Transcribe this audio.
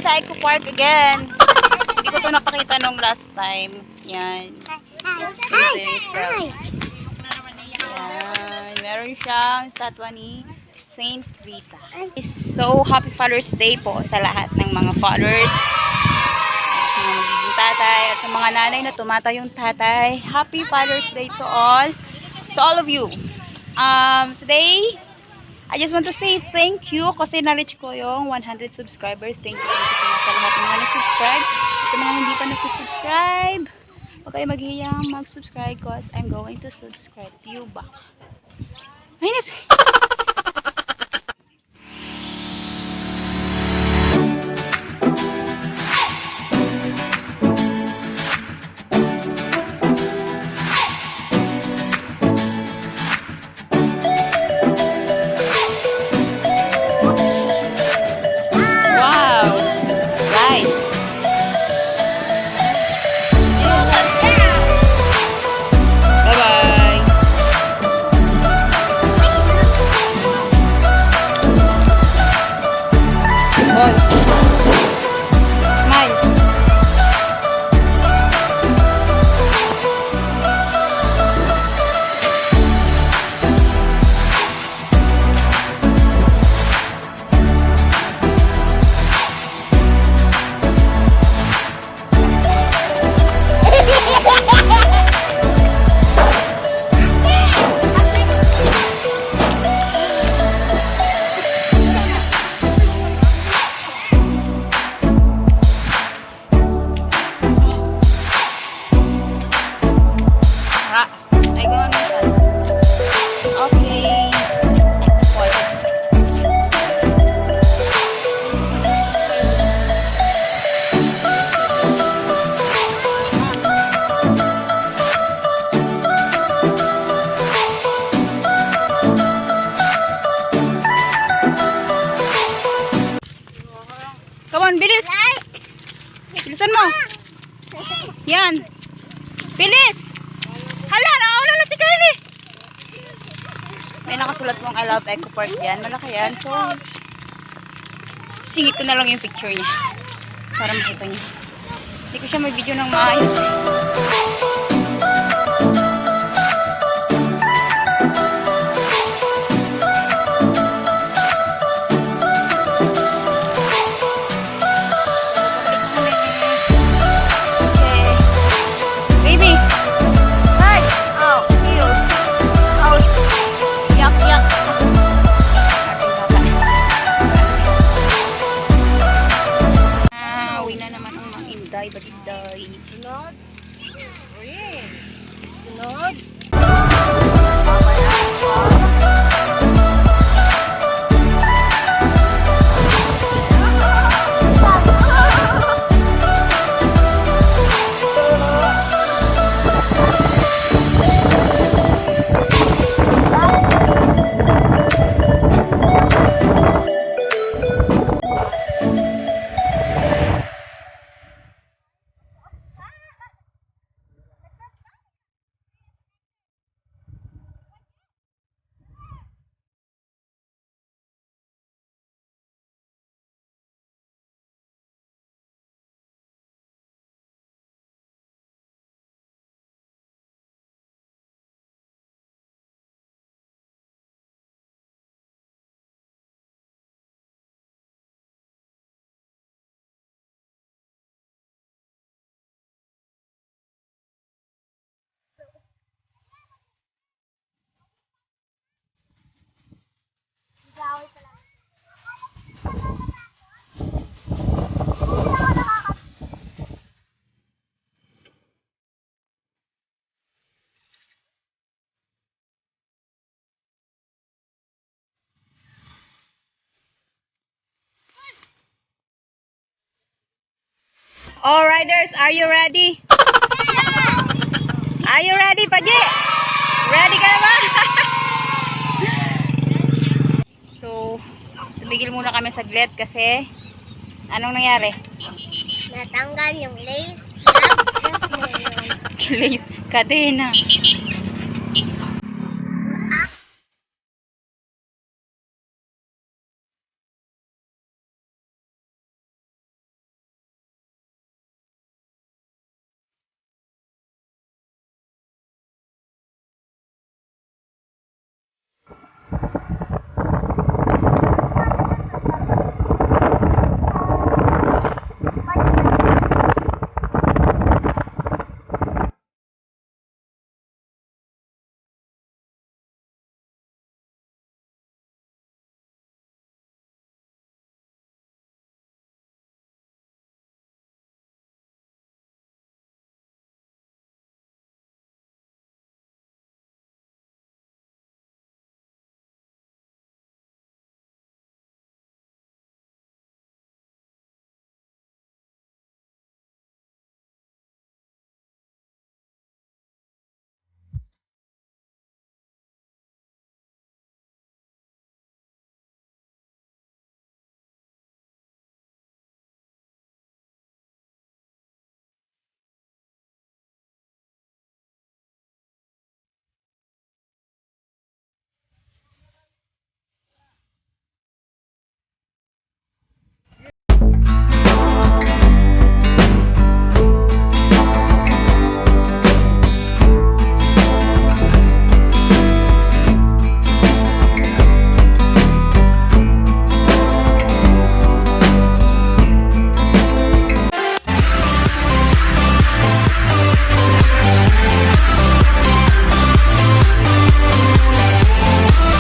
Sa Eco Park again. Hindi ko to napakita nung last time. Yan. Yan. Meron siyang statwa ni Saint Rita. So, happy Father's Day po sa lahat ng mga fathers. Yung tatay at sa mga nanay na tumatay yung tatay. Happy Father's Day to all. To all of you. Today, I just want to say thank you kasi na-reach ko yung 100 subscribers. Thank you so much sa lahat ng mga nag-subscribe. Sa mga hindi pa nag-subscribe, huwag kayo maghihiyang mag-subscribe because I'm going to subscribe to you back. Ayun. Come on, bilis! Bilisan mo! Yan! Bilis! Hala! Nauna na si Kylie! May nakasulat mong I love Eco Park yan. Malaki yan. So, singit ko na lang yung picture niya. Para makita niya. Hindi ko siya may video ng maayos. Baliday. Sunod. Uy. Sunod. All riders, are you ready? Are you ready, Paji? Ready ka na ba? So, ito tumigil muna kami saglit kasi anong nangyari? Natanggal yung lace. Lace, kadena.